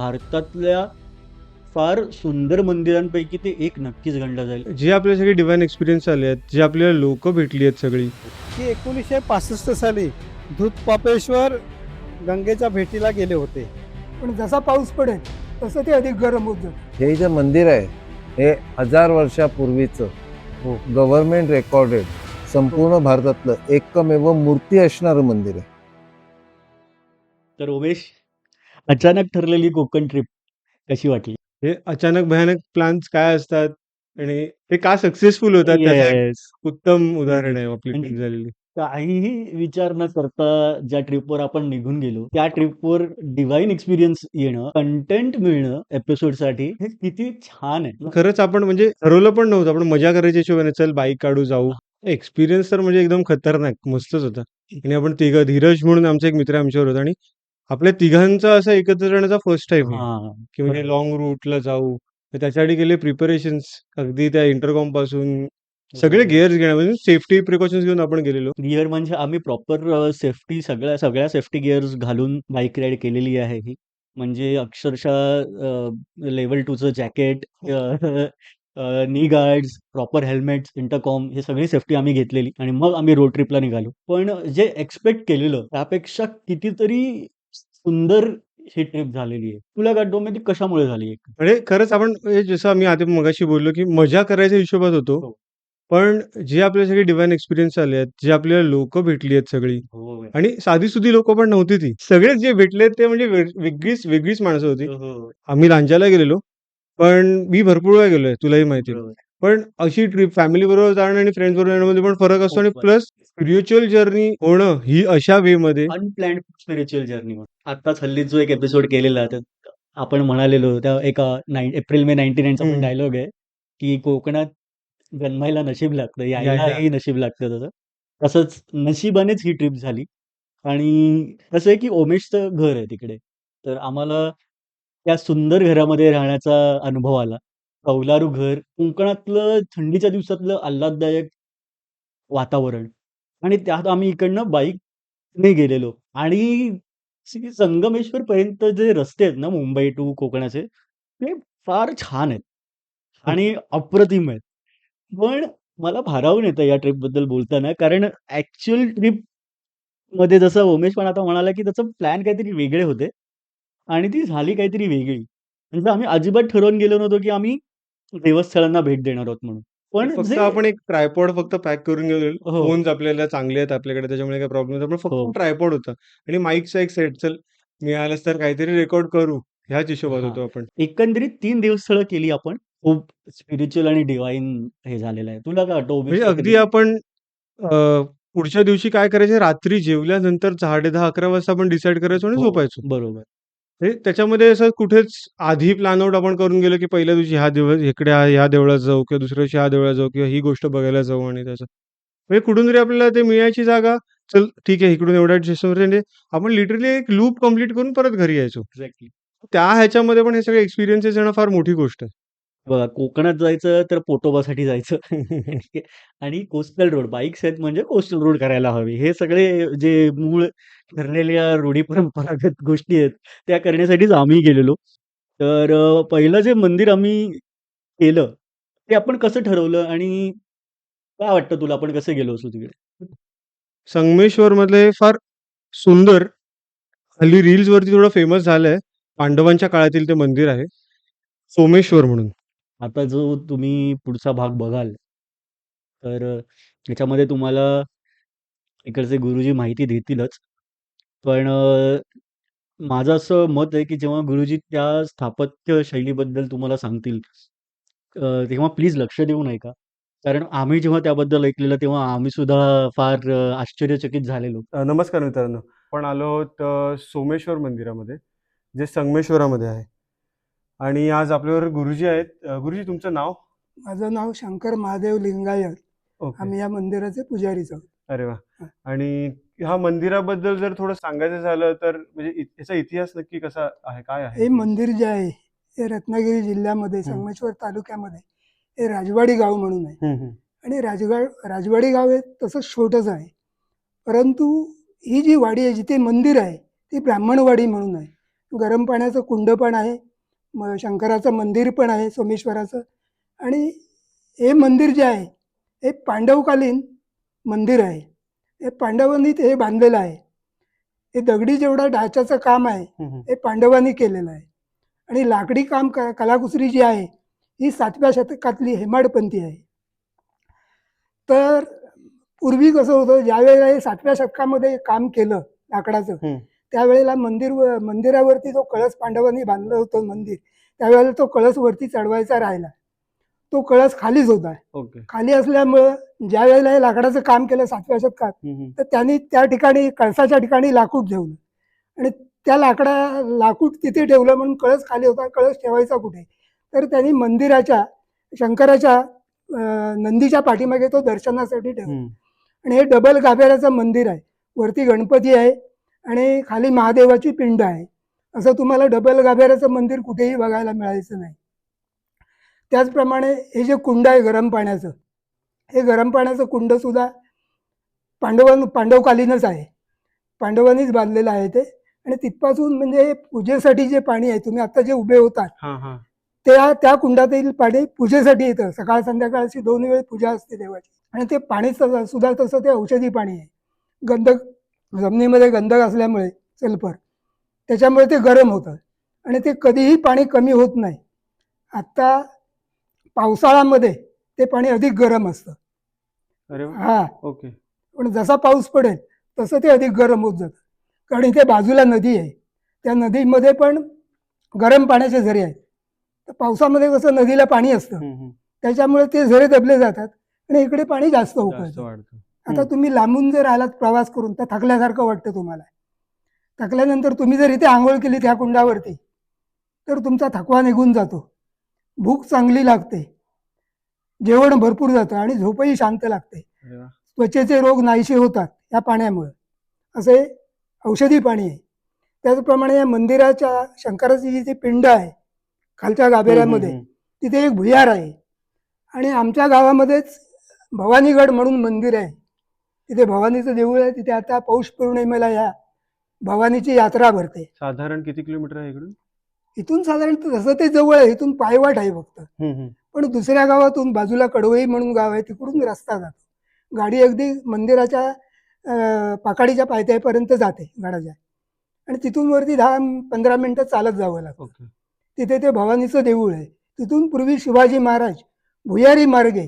भारतातल्या फार सुंदर मंदिरांपैकी ते एक नक्कीच गणलं जाईल. जे आपले सगळे डिवाइन एक्सपिरियन्स आले आहेत, जे आपल्याला लोक भेटली आहेत सगळी, की 1965 साली धूतपापेश्वर गंगेच्या भेटीला गेले होते. पण जसा पाऊस पडेल तसं ते अधिक गरम होत जातं. हे जे मंदिर आहे हे 1000 वर्षापूर्वीचं गव्हर्नमेंट रेकॉर्डेड संपूर्ण भारतातलं एकमेव मूर्ती असणारं मंदिर आहे. तर उमेश, अचानक ठरलेली कोकण ट्रिप कशी वाटली? हे अचानक भयानक प्लॅन्स काय असतात आणि ते का सक्सेसफुल होतात त्याचं एक येस. उत्तम उदाहरण आहे आपली म्हणजे ट्रिप झालेली. काहीही विचार न करता ज्या ट्रिपवर आपण निघून गेलो, त्या ट्रिपवर डिवाइन एक्सपिरियन्स येणं, कंटेंट मिळणं एपिसोडसाठी, हे किती छान आहे. खरंच आपण म्हणजे ठरवलं पण नव्हतं, आपण मजा करायच्या हिशोबाने चल बाईक काढू जाऊ. एक्सपिरियन्स तर म्हणजे एकदम खतरनाक मस्तच होता. आणि आपण तिघं, धीरज म्हणून आमचा एक मित्र आमच्यावर होता आणि आपल्या तिघांचा असा एकत्र जाण्याचा फर्स्ट टाइम आहे हां. की म्हणजे लॉंग रूटला जाऊ. तर त्याच्यासाठी केले प्रिपरेशन्स, अगदी त्या इंटरकॉम पासून सगळे गिअर्स घेणं, म्हणजे सेफ्टी प्रिकॉशन्स घेऊन आपण गेलेलो. गिअर म्हणजे आम्ही प्रॉपर सेफ्टी सगळ्या सेफ्टी गिअर्स घालून बाईक राईड केलेली आहे ही. म्हणजे अक्षरशः लेव्हल 2चं जॅकेट, नी गार्ड्स, प्रॉपर हेल्मेट्स, इंटरकॉम, हे सगळी सेफ्टी आम्ही घेतलेली आणि मग आम्ही रोड ट्रिपला निघालो. पण जे एक्सपेक्ट केलेलं त्यापेक्षा कितीतरी सुंदर ही ट्रिप झालेली आहे. तुला काय वाटतं, ती कशामुळे झाली? म्हणजे खरंच आपण हे जसं आम्ही आधी मगाशी बोललो की मजा करायच्या हिशोबात होतो. हो. पण जे आपले सगळे डिवाइन एक्सपिरियन्स आले आहेत, जे आपल्याला लोक भेटली आहेत सगळी, हो. आणि साधी-सुधी लोकं पण नव्हती ती. सगळेच जे भेटले ते म्हणजे वेगळीच माणसं होती. हो. आम्ही लांजाला गेलेलो, पण मी भरपूर वेळा गेलोय, तुलाही माहिती आहे. बरोबर. पण अशी ट्रिप फॅमिली बरोबर जाणं आणि फ्रेंड्स बरोबर जाण्यामध्ये पण फरक असतो, आणि खूप प्लस स्पिरिच्युअल जर्नी होणं ही अशा वेमध्ये. अनप्लॅन्ड स्पिरिच्युअल जर्नी म्हणून. आत्ताच हल्लीच जो एक एपिसोड केलेला, त्यात आपण म्हणालेलो त्या एका एप्रिल मे 99चा पण डायलॉग आहे, की कोकणात जन्मायला नशीब लागतं, यायलाही नशीब लागतं तसं. तसंच नशिबानेच ही ट्रिप झाली. आणि कसं आहे, की उमेशचं घर आहे तिकडे. तर आम्हाला त्या सुंदर घरामध्ये राहण्याचा अनुभव आला. कौलारू घर, कोकणातलं थंडीच्या दिवसातलं आल्हाददायक वातावरण, आणि त्यात आम्ही इकडनं बाईकने गेलेलो आणि संगमेश्वरपर्यंत जे रस्ते आहेत ना मुंबई टू कोकणाचे, ते फार छान आहेत आणि अप्रतिम आहेत. पण मला भारावून येतं या ट्रिपबद्दल बोलताना, कारण ॲक्चुअल ट्रिपमध्ये जसं उमेश पण आता म्हणाला, की त्याचं प्लॅन काहीतरी वेगळे होते आणि ती झाली काहीतरी वेगळी. म्हणजे आम्ही अजिबात ठरवून गेलो नव्हतो, की आम्ही देवस्थळांना भेट देणार आहोत म्हणून. पण फक्त जे आपण एक ट्रायपॉड फक्त पॅक करून गेलेलो. हो, फोन्स आपल्याला चांगले आहेत आपल्याकडे, त्याच्यामुळे काही प्रॉब्लेम नाही. पण फक्त हो. ट्रायपॉड होता आणि माईकचा एक सेट. चल मिळालंच तर काहीतरी रेकॉर्ड करू, ह्याच हिशोबात हां. होतो आपण. एकंदरीत 3 देवस्थळं केली आपण. खूप स्पिरिच्युअल आणि डिव्हाइन हे झालेलं आहे. तुला काय वाटतं उमेश, म्हणजे अगदी एकंदरीत? आपण पुढच्या दिवशी काय करायचं, रात्री जेवल्यानंतर 10:30-11 वाजता आपण डिसाईड करायचो आणि हो, झोपायचो. बरोबर. म्हणजे त्याच्यामध्ये असं कुठेच आधी प्लॅन आउट आपण करून गेलो, की पहिल्या दिवशी हा दिवस इकडे ह्या देवळात जाऊ किंवा दुसऱ्या दिवशी ह्या देवळात जाऊ किंवा ही गोष्ट बघायला जाऊ आणि त्याचं. म्हणजे कुठून तरी आपल्याला ते मिळायची जागा, चल ठीक आहे इकडून एवढ्या डिस्टन्सवर, म्हणजे आपण लिटरली एक लूप कंप्लीट करून परत घरी यायचो. एक्झॅक्टली. त्या ह्याच्यामध्ये पण हे सगळे एक्सपिरियन्सेस येणं फार मोठी गोष्ट आहे. बघा, कोकणात जायचं तर पोटोबासाठी जायचं. ठीक आहे. आणि कोस्टल रोड, बाईक्स आहेत म्हणजे कोस्टल रोड करायला हवी. हे सगळे जे मूळ ठरलेल्या रूढी परंपरागत गोष्टी आहेत, त्या करण्यासाठीच आम्ही गेलेलो. तर पहिलं जे मंदिर आम्ही केलं, ते आपण कसं ठरवलं आणि काय वाटतं तुला, आपण कसं गेलो असू तिकडे? संगमेश्वरमधले फार सुंदर, हल्ली रील्सवरती थोडं फेमस झालंय. पांडवांच्या काळातील ते मंदिर आहे, सोमेश्वर म्हणून. आता जो तुम्ही पुढचा भाग बघाल, तर याच्यामध्ये तुम्हाला इकडचे गुरुजी माहिती देतीलच. पण माझं असं मत आहे, की जेव्हा गुरुजी त्या स्थापत्य शैलीबद्दल तुम्हाला सांगतील, तेव्हा प्लीज लक्ष देऊन ऐका. कारण आम्ही जेव्हा त्याबद्दल ऐकलेलं, तेव्हा आम्ही सुद्धा फार आश्चर्यचकित झालेलो. नमस्कार मित्रांनो. आपण आलो आहोत सोमेश्वर मंदिरामध्ये, जे संगमेश्वरामध्ये आहे. आणि आज आपल्यावर गुरुजी आहेत. गुरुजी तुमचं नाव? माझं नाव शंकर महादेव लिंगायत. ओके. आम्ही या मंदिराचे पुजारीच आहोत. अरे वा. हां. आणि ह्या मंदिराबद्दल जर थोडं सांगायचं झालं तर म्हणजे याचा इतिहास नक्की कसा आहे, काय आहे हे इतिहास? मंदिर जे आहे, हे रत्नागिरी जिल्ह्यामध्ये संगमेश्वर तालुक्यामध्ये हे राजवाडी गाव म्हणून आहे. हम्म, हम्म. आणि राजवाडी गाव हे तसं छोटंच आहे. परंतु ही जी वाडी आहे, जिथे मंदिर आहे, ती ब्राह्मणवाडी म्हणून आहे. गरम पाण्याचं कुंड पण आहे, शंकराचं मंदिर पण आहे सोमेश्वराचं. आणि हे मंदिर जे आहे हे पांडवकालीन मंदिर आहे. हे पांडवांनी हे बांधलेलं आहे. हे दगडी जेवढा ढाच्याचं काम आहे हे पांडवांनी केलेलं आहे. आणि लाकडी काम कलाकुसरी जी आहे ही 7व्या शतकातली हेमाडपंथी आहे. तर पूर्वी कसं होतं, ज्यावेळेला हे 7व्या शतकामध्ये काम केलं लाकडाचं, त्यावेळेला मंदिरावरती जो कळस पांडवांनी बांधलं होतं मंदिर, त्यावेळेला तो कळस वरती चढवायचा राहिला. तो कळस खालीच होता. ओके. खाली असल्यामुळं ज्या वेळेला हे लाकडाचं काम केलं 7व्या शतकात, तर त्यांनी त्या ठिकाणी कळसाच्या ठिकाणी लाकूड ठेवलं आणि त्या लाकूड तिथे ठेवलं म्हणून कळस खाली होता. कळस ठेवायचा कुठे? तर त्यांनी मंदिराच्या शंकराच्या नंदीच्या पाठीमागे तो दर्शनासाठी ठेवला. आणि हे डबल गाभाऱ्याचं मंदिर आहे. वरती गणपती आहे आणि खाली महादेवाची पिंड आहे. असं तुम्हाला डबल गाभाऱ्याचं मंदिर कुठेही बघायला मिळायचं नाही. त्याचप्रमाणे हे जे कुंड आहे गरम पाण्याचं, हे गरम पाण्याचं कुंड सुद्धा पांडवकालीनच आहे. पांडवांनीच बांधलेलं आहे ते. आणि तिथपासून म्हणजे पूजेसाठी जे पाणी आहे, तुम्ही आता जे उभे होतात त्या कुंडातील पाणी पूजेसाठी येतं. सकाळ संध्याकाळची 2 वेळ पूजा असते देवाची. आणि ते पाणी सुद्धा तसं ते औषधी पाणी आहे. गंधक जमिनीमध्ये गंधक असल्यामुळे सल्फर, त्याच्यामुळे ते गरम होतं आणि ते कधीही पाणी कमी होत नाही. आत्ता पावसाळ्यामध्ये ते पाणी अधिक गरम असतं. अरे वा. हा, ओके. पण जसा पाऊस पडेल तसं ते अधिक गरम होत जातं. कारण इथे बाजूला नदी आहे. त्या नदीमध्ये पण गरम पाण्याचे झरे आहेत. तर पावसामध्ये कसं नदीला पाणी असतं, त्याच्यामुळे ते झरे दबले जातात आणि इकडे पाणी जास्त उकळतं. वाढतं. आता तुम्ही लांबून जर आलात प्रवास करून तर थकल्यासारखं वाटतं तुम्हाला. थकल्यानंतर तुम्ही जर इथे आंघोळ केली त्या कुंडावरती तर तुमचा थकवा निघून जातो. भूक चांगली लागते, जेवण भरपूर जातं आणि झोपही शांत लागते. अरे वा. त्वचेचे रोग नाहीसे होतात या पाण्यामुळे. असे औषधी पाणी आहे. त्याचप्रमाणे या मंदिराच्या शंकराची जी ती पिंड आहे खालच्या गाभाऱ्यामध्ये, तिथे एक भुयार आहे. आणि आमच्या गावामध्येच भवानीगड म्हणून मंदिर आहे. तिथे भवानीचं देऊळ आहे. तिथे आता पौष पौर्णिमेला या भवानीची यात्रा भरते. साधारण किती किलोमीटर आहे इकडून? इथून साधारण तसं ते जवळ आहे, इथून पायवाट आहे फक्त. पण दुसऱ्या गावातून बाजूला कडवई म्हणून गाव आहे, तिकडून रस्ता जातो. गाडी अगदी मंदिराच्या पाकाडीच्या पायथ्यापर्यंत जाते गडाच्या. आणि तिथून वरती 10-15 मिनिटं चालत जावं लागतं. तिथे ते भवानीचं देऊळ आहे. तिथून पूर्वी शिवाजी महाराज भुयारी मार्गे,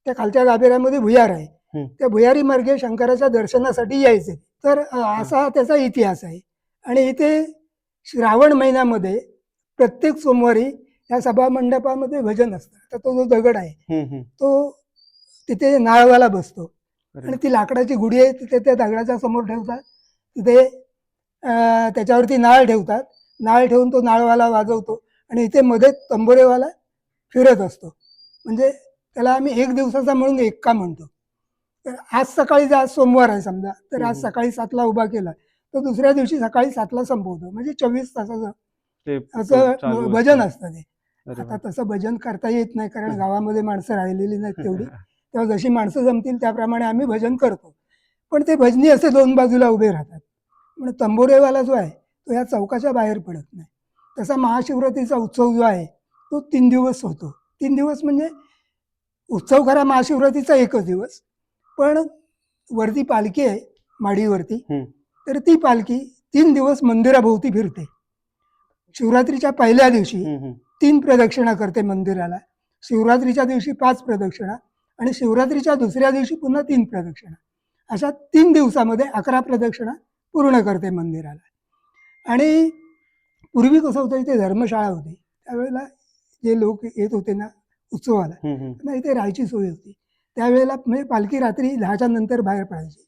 त्या खालच्या गाभाऱ्यामध्ये भुयार आहे, त्या भुयारी मार्गे शंकराच्या दर्शनासाठी यायचे. तर असा त्याचा इतिहास आहे. आणि इथे श्रावण महिन्यामध्ये प्रत्येक सोमवारी या सभा मंडपामध्ये भजन असतं. तर तो जो दगड आहे तो तिथे नाळवाला बसतो आणि ती लाकडाची गुढी आहे, तिथे त्या दगडाच्या समोर ठेवतात. तिथे त्याच्यावरती नाळ ठेवतात. नाळ ठेवून तो नाळवाला वाजवतो आणि इथे मध्ये तंबोरेवाला फिरत असतो. म्हणजे त्याला आम्ही 1 दिवसाचा म्हणून एक्का म्हणतो. तर आज सकाळी आज सोमवार आहे समजा, तर आज सकाळी 7ला उभा केला तर दुसऱ्या दिवशी सकाळी 7ला संपवतो. म्हणजे 24 तासाचं असं भजन असतं ते. आता तसं भजन करता येत नाही, कारण गावामध्ये माणसं राहिलेली नाहीत तेवढी. तेव्हा जशी माणसं जमतील त्याप्रमाणे आम्ही भजन करतो. पण ते भजनी असे 2 बाजूला उभे राहतात. म्हणजे तंबोरेवाला जो आहे तो ह्या चौकाच्या बाहेर पडत नाही. तसा महाशिवरात्रीचा उत्सव जो आहे तो 3 दिवस होतो. 3 दिवस म्हणजे उत्सव खरा महाशिवरात्रीचा 1च दिवस, पण वरती पालखी आहे माडीवरती, तर ती पालखी 3 दिवस मंदिराभोवती फिरते. शिवरात्रीच्या पहिल्या दिवशी 3 प्रदक्षिणा करते मंदिराला, शिवरात्रीच्या दिवशी 5 प्रदक्षिणा आणि शिवरात्रीच्या दुसऱ्या दिवशी पुन्हा 3 प्रदक्षिणा. अशा 3 दिवसामध्ये 11 प्रदक्षिणा पूर्ण करते मंदिराला. आणि पूर्वी कसं होतं, इथे धर्मशाळा होती. त्यावेळेला जे लोक येत होते ना उत्सवाला, त्यांना इथे राहायची सोय होती. त्यावेळेला म्हणजे पालखी रात्री 10च्या नंतर बाहेर पडायची.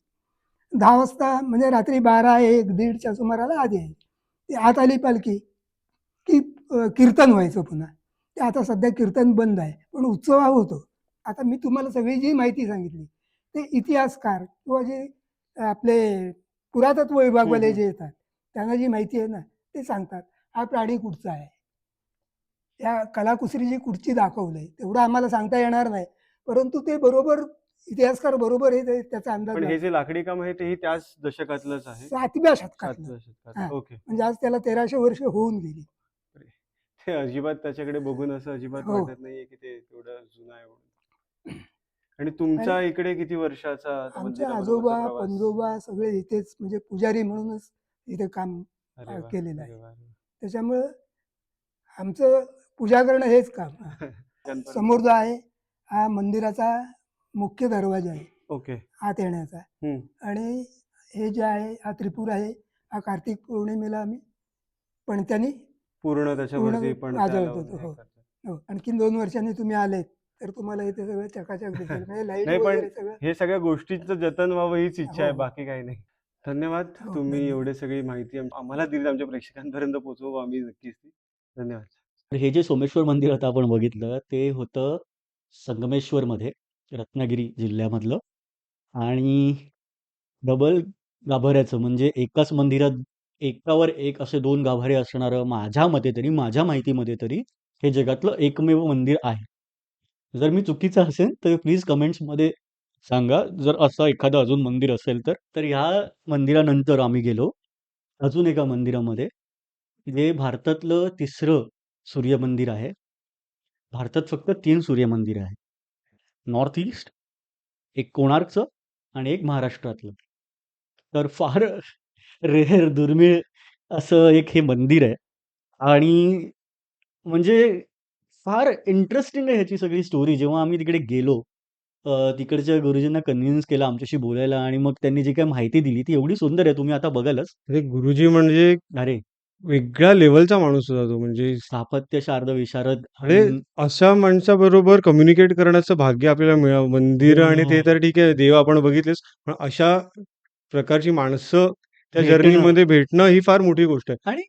10 वाजता म्हणजे रात्री 12, 1, 1:30च्या सुमाराला आत यायची. ती आत आली पालखी की कीर्तन व्हायचं पुन्हा. ते आता सध्या कीर्तन बंद आहे, पण उत्सव हा होतो. आता मी तुम्हाला सगळी जी माहिती सांगितली ते इतिहासकार किंवा जे आपले पुरातत्व विभागवाले जे येतात त्यांना जी माहिती आहे ना ते सांगतात. हा प्राणी कुठचा आहे, या कलाकुसरी जी कुठची दाखवलंय तेवढं आम्हाला सांगता येणार नाही, परंतु ते बरोबर इतिहासकार बरोबर हे त्याचा अंदाज पण हे लावतात. जे लाकडी काम आहे तेही त्याच दशकातलंच आहे, 7व्या शतकातलं. 7व्या शतकात. हा. ओके. म्हणजे आज त्याला 1300 वर्ष होऊन गेली. ते अजिबात त्याच्याकडे बघून असं अजिबात हो. वाटत नाहीये की ते तेवढं जुनं आहे म्हणून. आणि तुमचा इकडे किती वर्षाचा आमचे मंदिराबरोबरचा आजोबा प्रवास? पंजोबा सगळे इथेच म्हणजे पुजारी म्हणूनच इथे काम अरे वा, केलेलं आहे. अरे वा, अरे वा. त्याच्यामुळं आमचं पूजा करणं हेच काम. गणपती. समोर जो आहे हा मंदिराचा मुख्य दरवाजा आहे ओके. आत येण्याचा. हम्म. आणि हे जे आहे हा त्रिपुर आहे, हा कार्तिक पौर्णिमेला आम्ही पणत्यानी पूर्ण त्याच्यावरती पूर्ण पण वाजवतो तो. हो. हो. आणखीन 2 वर्षांनी तुम्ही आलेत तर तुम्हाला इथे सगळं चकाचक दिसेल. म्हणजे लाईट नाही, पण वगैरे सगळं. हे सगळ्या गोष्टींचं जतन व्हावं हीच इच्छा आहे, हो. बाकी काही नाही. धन्यवाद. हो, तुम्ही धन्यवाद. एवढे सगळी माहिती आम्हाला दिली, आमच्या प्रेक्षकांपर्यंत पोहोचवू आम्ही नक्कीच ती. धन्यवाद. तर हे जे सोमेश्वर मंदिर आता आपण बघितलं ते होतं संगमेश्वरमध्ये, रत्नागिरी जिल्ह्यामधलं. आणि डबल गाभाऱ्याचं म्हणजे एकाच मंदिरात एकावर एक असे 2 गाभारे असणारं माझ्या मते तरी, माझ्या माहितीमध्ये तरी हे जगातलं एकमेव मंदिर आहे. जर मी चुकीचा असेल तर प्लीज कमेंट्समध्ये सांगा. जर असं एखादं अजून मंदिर असेल तर. तर ह्या मंदिरानंतर आम्ही गेलो अजून एका मंदिरामध्ये, जे भारतातलं 3रं सूर्यमंदिर आहे. भारतात फक्त 3 सूर्यमंदिरं आहेत. नॉर्थ ईस्ट, एक कोणार्कचं आणि एक महाराष्ट्रातलं. तर फार रेअर, दुर्मिळ असं एक हे मंदिर आहे. आणि म्हणजे फार इंटरेस्टिंग आहे ह्याची सगळी स्टोरी. जेव्हा आम्ही तिकडे गेलो, तिकडच्या गुरुजींना कन्व्हिन्स केलं आमच्याशी बोलायला आणि मग त्यांनी जी काही माहिती दिली ती एवढी सुंदर आहे, तुम्ही आता बघालच. अरे गुरुजी म्हणजे अरे, वेगळ्या लेव्हलचा माणूस होता तो. म्हणजे स्थापत्य शारद विशारद अरे अशा माणसाबरोबर कम्युनिकेट करण्याचं भाग्य आपल्याला मिळावं. मंदिरं आणि ते तर ठीक आहे, देव आपण बघितलेच, पण अशा प्रकारची माणसं त्या भेटणं. जर्नीमध्ये भेटणं ही फार मोठी गोष्ट आहे. आणि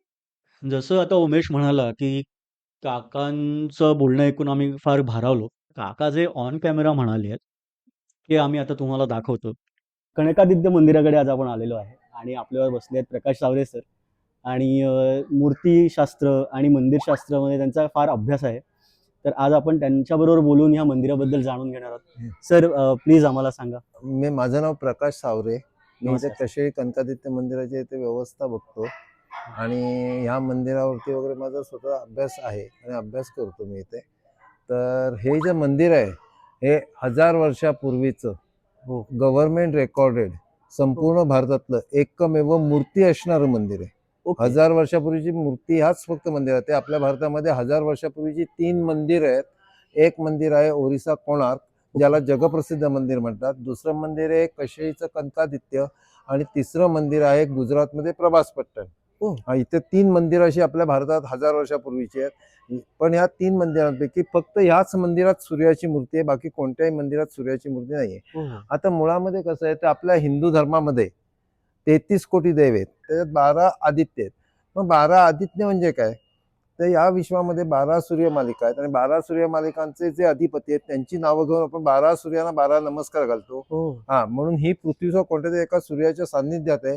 जसं आता उमेश म्हणाला, की काकांचं बोलणं ऐकून आम्ही फार भारावलो. काका जे ऑन कॅमेरा म्हणाले आहेत, ते आम्ही आता तुम्हाला दाखवतो. कनकादित्य मंदिराकडे आज आपण आलेलो आहे आणि आपल्यावर बसले आहेत प्रकाश सावरे सर. आणि मूर्तिशास्त्र आणि मंदिरशास्त्रामध्ये त्यांचा फार अभ्यास आहे. तर आज आपण त्यांच्याबरोबर बोलून ह्या मंदिराबद्दल जाणून घेणार आहोत. सर, प्लीज आम्हाला सांगा. माझं नाव प्रकाश सावरे. मी इथे नमस्कार. कशेळी कनकादित्य मंदिराची इथे व्यवस्था बघतो आणि ह्या मंदिरावरती वगैरे माझा स्वतः अभ्यास आहे आणि अभ्यास करतो मी इथे. तर हे जे मंदिर आहे हे 1000 वर्षापूर्वीचं हो. गव्हर्नमेंट रेकॉर्डेड संपूर्ण भारतातलं एकमेव मूर्ती असणारं मंदिर आहे. ओके. 1000 वर्षापूर्वीची मूर्ती हाच फक्त मंदिर आहे. ते आपल्या भारतामध्ये 1000 वर्षापूर्वीची 3 मंदिर आहेत. एक मंदिर आहे ओरिसा कोणार्क, ज्याला जगप्रसिद्ध मंदिर म्हणतात. दुसरं मंदिर आहे कशेळीचं कनकादित्य आणि तिसरं मंदिर आहे गुजरातमध्ये प्रभासपट्टण. इथे 3 मंदिरं अशी आपल्या भारतात 1000 वर्षापूर्वीची आहेत. पण ह्या 3 मंदिरांपैकी फक्त ह्याच मंदिरात सूर्याची मूर्ती आहे, बाकी कोणत्याही मंदिरात सूर्याची मूर्ती नाहीये. आता मुळामध्ये कसं आहे, तर आपल्या हिंदू धर्मामध्ये 33 कोटी देव आहेत, त्याच्यात 12 आदित्य आहेत. मग 12 आदित्य म्हणजे काय, तर या विश्वामध्ये 12 सूर्यमालिका आहेत आणि 12 सूर्यमालिकांचे जे अधिपती आहेत त्यांची नावं घेऊन आपण 12 सूर्यांना 12 नमस्कार घालतो. म्हणून ही पृथ्वीच्या कोणत्या तरी एका सूर्याच्या सान्निध्यात आहे.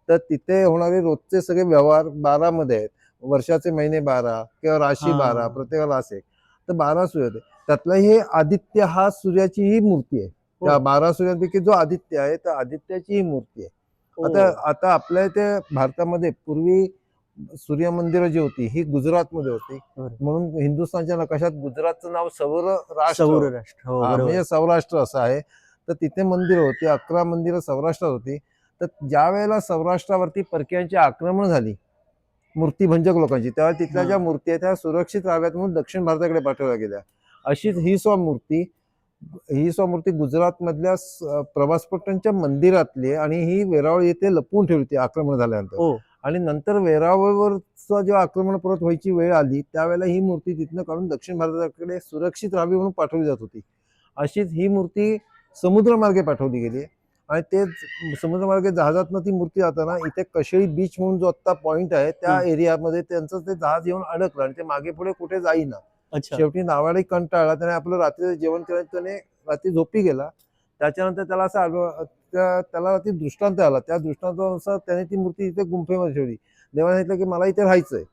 तर तिथे होणारे रोजचे सगळे व्यवहार 12 मध्ये आहेत. वर्षाचे महिने 12 किंवा राशी 12, प्रत्येकाला असे. तर 12 सूर्य होते. त्यातला हे आदित्य हा सूर्याची ही मूर्ती आहे. त्या 12 सूर्यांपैकी जो आदित्य आहे तर आदित्याची ही मूर्ती आहे. आता आपल्या इथे भारतामध्ये पूर्वी सूर्य मंदिरं जी होती ही गुजरातमध्ये होती. म्हणून हिंदुस्थानच्या नकाशात गुजरातचं नाव सौराष्ट्र. म्हणजे सौराष्ट्र असं आहे. तर तिथे मंदिरं होती, 11 मंदिरं सौराष्ट्रात होती. तर ज्या वेळेला सौराष्ट्रावरती परकीयांची आक्रमण झाली मूर्तिभंजक लोकांची, तेव्हा तिथल्या ज्या मूर्ती आहेत त्या सुरक्षित राहाव्यात म्हणून दक्षिण भारताकडे पाठवल्या गेल्या. अशीच ही स्वमूर्ती गुजरातमधल्या प्रभासपट्टणच्या मंदिरातली आणि ही वेरावळ येथे लपवून ठेवली होती आक्रमण झाल्यानंतर. आणि नंतर वेरावळवरचं जेव्हा आक्रमण परत व्हायची वेळ आली त्यावेळेला ही मूर्ती तिथनं काढून दक्षिण भारताकडे सुरक्षित राहावी म्हणून पाठवली जात होती. अशीच ही मूर्ती समुद्रमार्गे पाठवली गेली आणि ते समुद्रमार्गे जहाजातनं ती मूर्ती जाताना इथे कशेळी बीच म्हणून जो आता पॉइंट आहे त्या एरियामध्ये त्यांचं ते जहाज येऊन अडकलं आणि ते मागे पुढे कुठे जाईना. शेवटी नावाडी कंटाळला, त्याने आपलं रात्री जेवण केलं, त्याने रात्री झोपी गेला. त्याच्यानंतर त्याला असं त्याला ती दृष्टांत आला. त्या दृष्टांतानुसार त्याने ती मूर्ती इथे गुंफेमध्ये ठेवली. देवाने सांगितलं की मला इथे राहायचंय.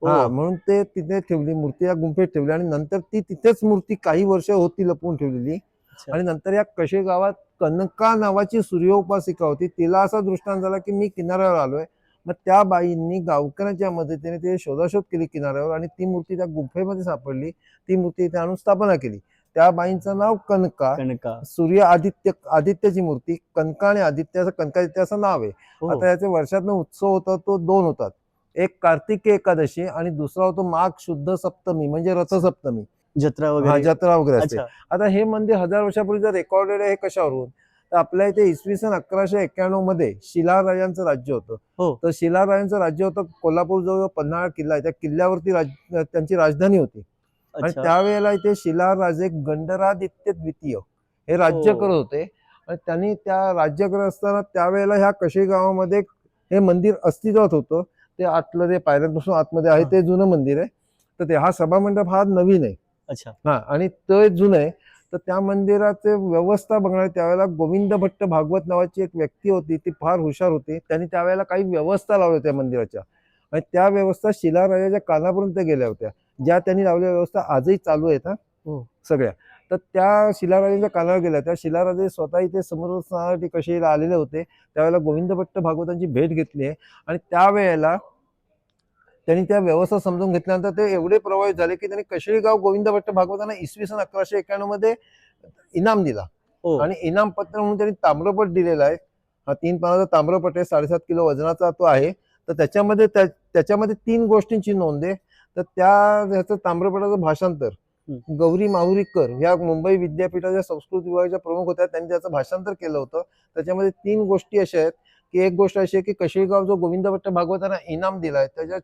म्हणून ते तिथे ठेवली मूर्ती, या गुंफेत ठेवली आणि नंतर ती तिथेच मूर्ती काही वर्ष होती लपवून ठेवलेली. अच्छा. आणि नंतर या कशे गावात कनका नावाची सूर्योपासिका होती. तिला असा दृष्टांत झाला की मी किनाऱ्यावर आलोय. मग त्या बाईंनी गावकऱ्यांच्या मदतीने ते शोधाशोध केली किनाऱ्यावर आणि ती मूर्ती त्या गुंफेमध्ये सापडली. ती मूर्ती इथे आणून स्थापना केली. त्या बाईंचं नाव कनका. कनका. सूर्य आदित्यची मूर्ती. कनका आणि आदित्य कनकादित्य असं नाव आहे. हो. आता याचे वर्षातनं उत्सव होतात तो 2 होतात. एक कार्तिकी एकादशी आणि दुसरा होतो माघ शुद्ध सप्तमी म्हणजे रथसप्तमी. जत्रा हा, वगैरे. जत्रा वगैरे असते. अच्छा. आता हे मंदिर 1000 वर्षापूर्वीचं रेकॉर्डेड आहे हे कशावरून? तर आपल्या इथे इसवी सन 1191 मध्ये शिलाहाराजांचं राज्य होतं. हो. तर शिलाहाराजांचं राज्य होतं कोल्हापूर जवळ पन्हाळा किल्ला आहे. त्या किल्ल्यावरती त्यांची राजधानी होती. आणि अच्छा. त्यावेळेला इथे शिलाहारराजे गंडरादित्य द्वितीय हे राज्य हो. करत होते. आणि त्यांनी त्या राज्य करत असताना त्यावेळेला ह्या कशी गावामध्ये हे मंदिर अस्तित्वात होतं. ते आतलं जे पायऱ्यांपासून आतमध्ये आहे हां. ते जुनं मंदिर आहे. तर ते हा सभामंडप हा नवीन आहे. अच्छा. हा, आणि ते जुनं आहे. तर त्या मंदिराचे व्यवस्था बघणारे त्यावेळेला गोविंद भट्ट भागवत नावाची एक व्यक्ती होती. ती फार हुशार होती. त्यांनी त्यावेळेला काही व्यवस्था लावल्या त्या मंदिराच्या आणि त्या व्यवस्था शिलाराजाच्या कानापर्यंत गेल्या होत्या. ज्या त्यांनी लावलेल्या व्यवस्था आजही चालू आहेत हा हो. सगळ्या. तर त्या शिलाराजांच्या कानावर गेल्या. त्या शिलाराजे स्वतः इथे समुद्र स्नानासाठी कशेला आलेले होते. त्यावेळेला गोविंद भट्ट भागवतांची भेट घेतली आहे आणि त्यावेळेला त्यांनी त्या व्यवस्था समजून घेतल्यानंतर ते एवढे प्रभावित झाले की त्यांनी कशेळी गाव गोविंद भट्ट भागवतांना इसवी सन 1191 मध्ये इनाम दिला. हो. आणि इनाम पत्र म्हणून त्यांनी ताम्रपट दिलेला आहे. हा 3 पानाचा ताम्रपट आहे. 7.5 किलो वजनाचा तो आहे. तर त्याच्यामध्ये 3 गोष्टींची नोंद आहे. तर ह्याचं ताम्रपटाचं भाषांतर गौरी माहुरीकर या मुंबई विद्यापीठाच्या संस्कृत विभागाच्या प्रमुख होत्या. त्यांनी त्याचं भाषांतर केलं होतं. त्याच्यामध्ये 3 गोष्टी अशा आहेत की एक गोष्ट अशी आहे की कशेळगाव जो गोविंद भट्ट भागवतांना इनाम दिलाय त्याच्या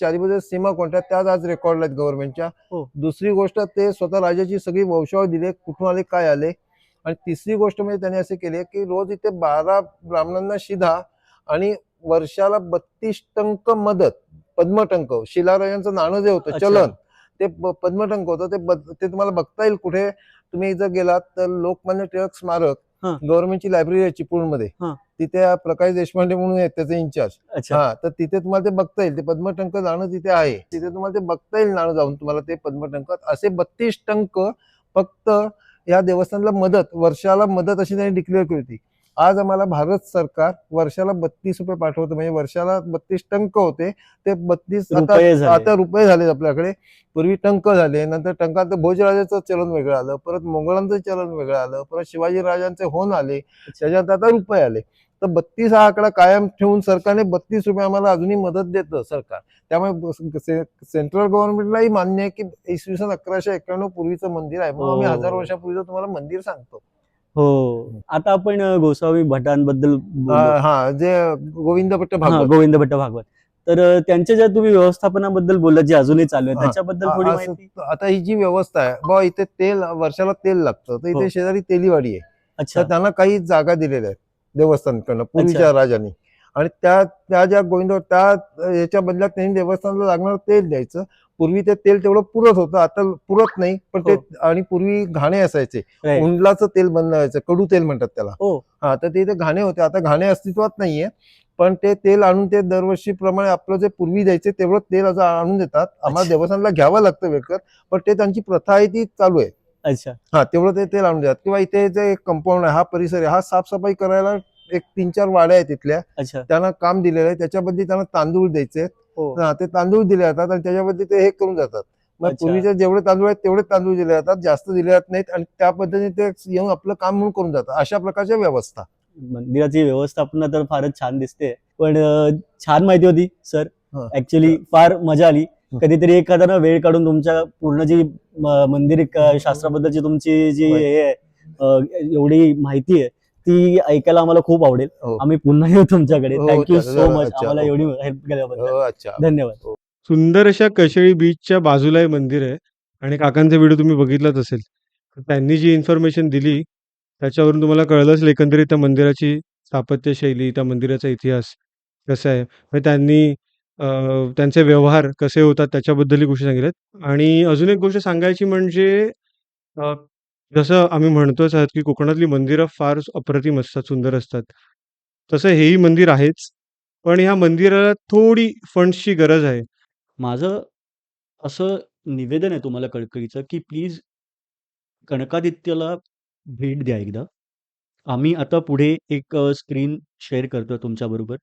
चारीबाजूच्या सीमा कोणत्या त्याच आज रेकॉर्ड आहेत गव्हर्नमेंटच्या. हो. दुसरी गोष्ट ते स्वतः राजाची सगळी वंशावळ दिली, कुठून आले काय आले. आणि तिसरी गोष्ट म्हणजे त्यांनी असे केले की रोज इथे 12 ब्राह्मणांना शिधा आणि वर्षाला 32 टंक मदत पद्मटंक शिलाराजांचं नाणं जे होतं अच्छा. चलन ते पद्मटंक होतं. ते तुम्हाला बघता येईल कुठे तुम्ही जर गेलात तर लोकमान्य टिळक स्मारक हां. गव्हर्नमेंटची लायब्ररी आहे चिपळूणमध्ये. हां. तिथे प्रकाश देशपांडे म्हणून आहेत त्याचे इन्चार्ज. अच्छा. हा, तर तिथे तुम्हाला ते बघता येईल. ते पद्मटंक नाणं तिथे आहे. तिथे तुम्हाला ते बघता येईल नाणं जाऊन तुम्हाला ते पद्मटंक असे 32 टंक फक्त या देवस्थानला वर्षाला मदत अशी त्यांनी डिक्लेअर केली होती. आज आम्हाला भारत सरकार वर्षाला 32 रुपये पाठवतं म्हणजे वर्षाला 32 टंक होते. ते 32 रुपये झाले. आता रुपये झाले आपल्याकडे. पूर्वी टंक झाले. नंतर टंकात भोजराजाचं चलन वेगळं आलं. परत मोगलांचं चलन वेगळं आलं. परत शिवाजी राजांचे होन आले. त्याच्यानंतर आता रुपये आले. तर 32 हा आकडा कायम ठेवून सरकारने 32 रुपये आम्हाला अजूनही मदत देतं सरकार. त्यामुळे सेंट्रल गव्हर्नमेंटलाही मान्य आहे की इसवी सन 1191 पूर्वीचं मंदिर आहे. म्हणून आम्ही 1000 हो. वर्षापूर्वीचं तुम्हाला मंदिर सांगतो. हो. आता आपण गोसावी भटांबद्दल बोलू. हा, जे गोविंद भट्ट हां, भागवत. गोविंद भट्ट भागवत. तर त्यांच्या ज्या तुम्ही व्यवस्थापनाबद्दल बोललात जे अजूनही चालू आहे हां. त्याच्याबद्दल थोडी असं माहिती? आता ही जी व्यवस्था आहे बघा इथे वर्षाला तेल लागतं. तर हो. इथे शेजारी तेलीवाडी आहे. अच्छा. तर त्यांना काही जागा दिलेल्या आहेत देवस्थानकडनं पूर्वीच्या राजांनी. आणि त्या ज्या याच्या बदल्यात त्यांनी देवस्थानाला लागणारं तेल द्यायचं. पूर्वी ते तेल तेवढं पुरत होतं. आता पुरत नाही. पण ते हो. आणि पूर्वी घाणे असायचे. राईट. उंडलाचं तेल बनवायचं. कडू तेल म्हणतात त्याला. हो. हा, तर ते इथे घाणे होते. आता घाणे अस्तित्वात नाहीये. पण ते तेल आणून ते दरवर्षीप्रमाणे आपलं जे पूर्वी द्यायचे तेवढं तेल आणून देतात. आम्हाला अच्छा. देवस्थानला घ्यावं लागतं वेळकर. पण ते त्यांची प्रथा आहे ती चालू आहे. अच्छा. हा, तेवढं ते तेल आणून देतात. किंवा इथे जे एक कंपाऊंड आहे हा परिसर आहे हा साफसफाई करायला एक 3-4 वाड्या आहेत तिथल्या. अच्छा. त्यांना काम दिलेलं आहे. त्याच्याबद्दल त्यांना तांदूळ द्यायचे. हो. ते तांदूळ दिले जातात आणि त्याच्याबद्दल ते हे करून जातात. मग अच्छा. पूर्वीचे जेवढे तांदूळ आहेत तेवढे तांदूळ दिले जातात. जास्त दिले जात नाहीत आणि त्या पद्धतीने ते येऊन आपलं काम म्हणून करून जातात. अशा प्रकारच्या व्यवस्था. मंदिराची व्यवस्थापना तर फारच छान दिसते. पण छान माहिती होती सर. हं. ऍक्च्युली फार मजा आली. कधीतरी एखादा ना वेळ काढून तुमच्या पूर्ण जी मंदिर शास्त्राबद्दलची तुमची जी Right. हे आहे, एवढी माहिती आहे ती ऐकायला आम्हाला खूप आवडेल. हो. आम्ही पुन्हा येऊ तुमच्याकडे. हो, थँक्यू चालेल. सो मच अच्छा. आम्हाला हो. एवढी हेल्प केल्याबद्दल. हो, अच्छा. धन्यवाद. सुंदर अशा कशेळी बीचच्या बाजूला हे मंदिर आहे आणि काकांचा व्हिडिओ तुम्ही बघितलाच असेल. तर त्यांनी जी इन्फॉर्मेशन दिली त्याच्यावरून तुम्हाला कळलंच एकंदरीत त्या मंदिराची स्थापत्यशैली, त्या मंदिराचा इतिहास कसा आहे. म्हणजे त्यांनी त्यांचे व्यवहार कसे होतात त्याच्याबद्दलही गोष्टी सांगितल्यात. आणि अजून एक गोष्ट सांगायची म्हणजे अ, जसं आम्ही म्हणतोच आहोत की कोकणातली मंदिरं फार अप्रतिम असतात, सुंदर असतात. तसं हेही मंदिर आहेच. पण ह्या मंदिराला थोडी फंड्सची गरज आहे. माझं असं निवेदन आहे तुम्हाला कळकळीचं, की प्लीज कनकादित्यला भेट द्या एकदा. आम्ही आता पुढे एक स्क्रीन शेअर करतोय तुमच्याबरोबर.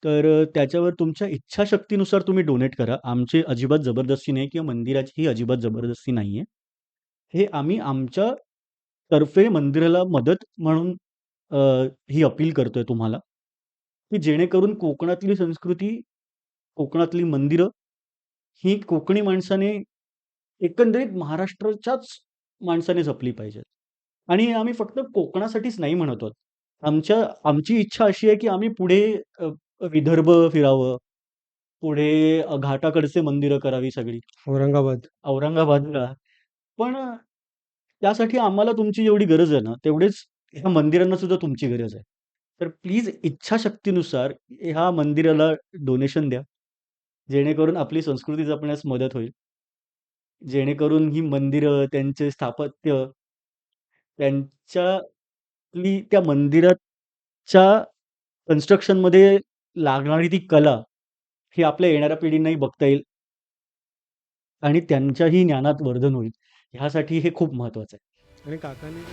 तर त्याच्यावर तुमच्या इच्छाशक्तीनुसार तुम्ही डोनेट करा. आमची अजिबात जबरदस्ती नाही किंवा मंदिराचीही अजिबात जबरदस्ती नाहीये. हे आम्ही आमच्या तर्फे मंदिराला मदत म्हणून अ, ही अपील करतोय तुम्हाला, की जेणेकरून कोकणातली संस्कृती, कोकणातली मंदिरं ही कोकणी माणसाने एकंदरीत महाराष्ट्राच्याच माणसाने जपली पाहिजेत. आणि आम्ही फक्त कोकणासाठीच नाही म्हणत आहोत. आमची इच्छा अशी आहे, की आम्ही पुढे अ, विदर्भ फिरावं, पुढे घाटाकडचे मंदिरं करावी सगळी, औरंगाबाद. औरंगाबादला. पण त्यासाठी आम्हाला तुमची जेवढी गरज आहे ना, तेवढेच ह्या मंदिरांना सुद्धा तुमची गरज आहे. तर प्लीज इच्छाशक्तीनुसार ह्या मंदिराला डोनेशन द्या. जेणेकरून आपली संस्कृती जपण्यास मदत होईल. जेणेकरून ही मंदिरं, त्यांचे स्थापत्य, त्यांच्यातली त्या मंदिराच्या कन्स्ट्रक्शनमध्ये लागणारी ती कला, ही आपल्या येणाऱ्या पिढींनाही बघता येईल आणि त्यांच्याही ज्ञानात वर्धन होईल. ह्यासाठी हे खूप महत्वाचं आहे. आणि काकांनी